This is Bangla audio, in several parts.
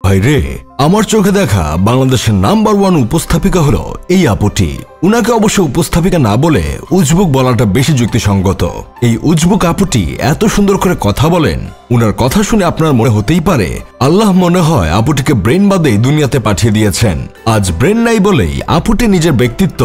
ভাই রে, আমার চোখে দেখা বাংলাদেশের নাম্বার 1 উপস্থাপিকা হলো এই আপুটি। উনাকে অবশ্য উপস্থাপিকা না বলে উজবুক বলাটা বেশি যুক্তিসঙ্গত। এই উজবুক আপুটি এত সুন্দর করে কথা বলেন, উনার কথা শুনে আপনার মনে হতেই পারে আল্লাহ মনে হয় আপুটিকে ব্রেন বাদে দুনিয়াতে পাঠিয়ে দিয়েছেন। আজ ব্রেন নাই বলেই আপুটি নিজের ব্যক্তিত্ব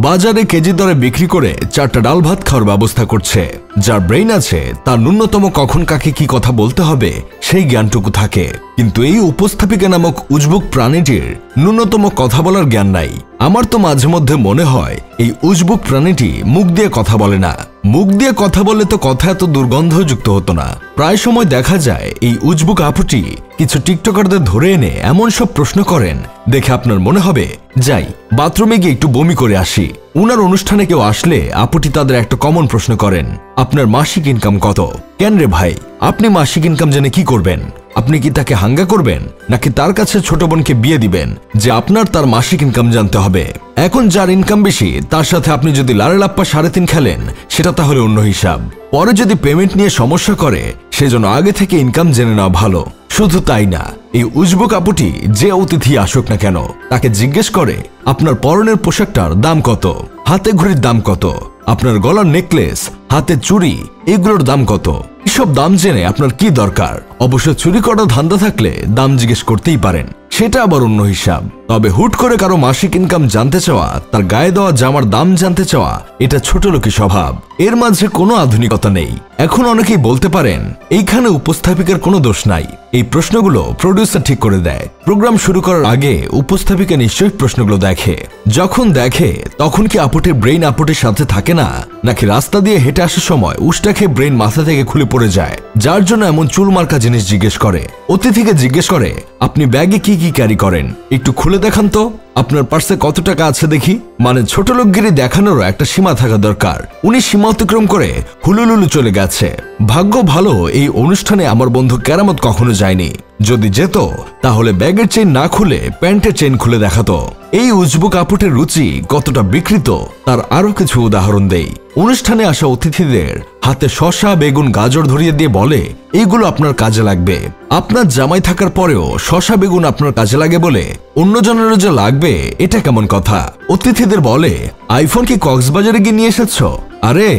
বাজারে কেজি দরে বিক্রি করে 4টা ডাল ভাত খাওয়ার ব্যবস্থা করছে। যার ব্রেন আছে তার ন্যূনতম কখন কাকে কি কথা বলতে হবে সেই জ্ঞানটুকু থাকে, কিন্তু এই উপস্থাপিকা নামক উজবুক প্রাণীটির ন্যূনতম কথা বলার জ্ঞান নাই। আমার তো মাঝে মধ্যে মনে হয় এই উজবুক প্রাণীটি মুখ দিয়ে কথা বলে না। মুখ দিয়ে কথা বললে তো কথা এত দুর্গন্ধযুক্ত হতো না। প্রায় সময় দেখা যায় এই উজবুক আপুটি কিছু টিকটকারদের ধরে এনে এমন সব প্রশ্ন করেন দেখে আপনার মনে হবে যাই বাথরুমে গিয়ে একটু বমি করে আসি। উনার অনুষ্ঠানে কেউ আসলে আপুটি তাদের একটা কমন প্রশ্ন করেন, আপনার মাসিক ইনকাম কত? কেন রে ভাই, আপনি মাসিক ইনকাম জেনে কি করবেন? আপনি কি তাকে হাঙ্গা করবেন নাকি তার কাছে ছোট বোনকে বিয়ে দিবেন যে আপনার তার মাসিক ইনকাম জানতে হবে? এখন যার ইনকাম বেশি তার সাথে আপনি যদি লারে লাপ্পা 3.5 খেলেন সেটা তাহলে অন্য হিসাব। পরে যদি পেমেন্ট নিয়ে সমস্যা করে সেজন্য আগে থেকে ইনকাম জেনে নেওয়া ভালো। শুধু তাই না, এই উজবুক আপুটি যে অতিথি আসুক না কেন তাকে জিজ্ঞেস করে আপনার পরনের পোশাকটার দাম কত, হাতে ঘড়ির দাম কত, আপনার গলার নেকলেস, হাতে চুড়ি এগুলোর দাম কত। এসব দাম জেনে আপনার কি দরকার? অবশ্য চুরি করা ধান্দা থাকলে দাম জিজ্ঞেস করতেই পারেন, সেটা আবার অন্য হিসাব। তবে হুট করে কারো মাসিক ইনকাম জানতে চাওয়া, তার গায়ে দেওয়া জামার দাম জানতে চাওয়া, এটা ছোটলোকি স্বভাব। এর মাঝে কোনো আধুনিকতা নেই। এখন অনেকেই বলতে পারেন এইখানে উপস্থাপিকার কোনো দোষ নাই, এই প্রশ্নগুলো প্রডিউসার ঠিক করে দেয়। প্রোগ্রাম শুরু করার আগে উপস্থাপিকা নিশ্চয়ই প্রশ্নগুলো দেখে। যখন দেখে তখন কি আপুটির ব্রেইন আপুটির সাথে থাকে না, নাকি রাস্তা দিয়ে হেঁটে আসার সময় উষ্টা খেয়ে ব্রেইন মাথা থেকে খুলে পড়ে যায়, যার জন্য এমন চুল মার্কা জিনিস জিজ্ঞেস করে? অতিথিকে জিজ্ঞেস করে আপনি ব্যাগে কি কি ক্যারি করেন, একটু খুলে দেখান তো, আপনার পার্সে কত টাকা আছে দেখি। মানে ছোট লোকগিরি দেখানোরও একটা সীমা থাকা দরকার। উনি সীমা অতিক্রম করে হুলুলুলু চলে গেছে। ভাগ্য ভালো এই অনুষ্ঠানে আমার বন্ধু কেরামত কখনো যায়নি। যদি যেত তাহলে ব্যাগের চেইন না খুলে প্যান্টের চেইন খুলে দেখাতো। এই উজবুক আপুটির রুচি কতটা বিকৃত তার আরো কিছু উদাহরণ দেই। অনুষ্ঠানে আসা অতিথিদের হাতে শসা, বেগুন, গাজর ধরিয়ে দিয়ে বলে এইগুলো আপনার কাজে লাগবে। আপনার জামাই থাকার পরেও শসা বেগুন আপনার কাজে লাগে বলে অন্যজনেরও যে লাগবে এটা কেমন কথা? অতিথিদের বলে আইফোন কি কক্সবাজারে গিয়ে নিয়ে এসেছো? আরে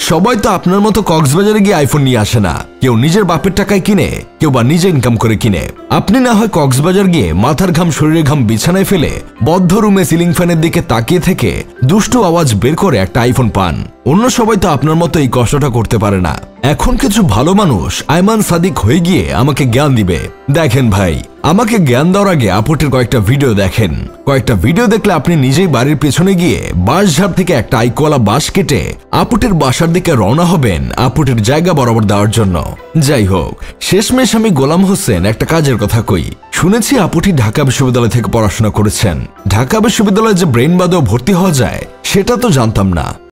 সবাই তো আপনার মতো কক্সবাজারে গিয়ে আইফোন নিয়ে আসে না। কেউ নিজের বাপের টাকায় কিনে, কেউ বা নিজে ইনকাম করে কিনে। আপনি না হয় কক্সবাজার গিয়ে মাথার ঘাম শরীরের ঘাম বিছানায় ফেলে বদ্ধ রুমে সিলিং ফ্যানের দিকে তাকিয়ে থেকে দুষ্টু আওয়াজ বের করে একটা আইফোন পান। অন্য সবাই তো আপনার মতো এই কষ্টটা করতে পারে না। এখন কিছু ভালো মানুষ আইমান সাদিক হয়ে গিয়ে আমাকে জ্ঞান দিবে। দেখেন ভাই, আমাকে জ্ঞান দেওয়ার আগে আপুটির কয়েকটা ভিডিও দেখেন। কয়েকটা ভিডিও দেখলে আপনি নিজেই বাড়ির পেছনে গিয়ে বাঁশঝাড় থেকে একটা আইকোয়ালা বাঁশ কেটে আপুটির বাসার দিকে রওনা হবেন আপুটির জায়গা বরাবর দেওয়ার জন্য। যাই হোক, শেষমেশ আমি গোলাম হোসেন একটা কাজের কথা কই। শুনেছি আপুটি ঢাকা বিশ্ববিদ্যালয় থেকে পড়াশোনা করেছেন। ঢাকা বিশ্ববিদ্যালয়ে যে ব্রেন বাদেও ভর্তি হওয়া যায় সেটা তো জানতাম না।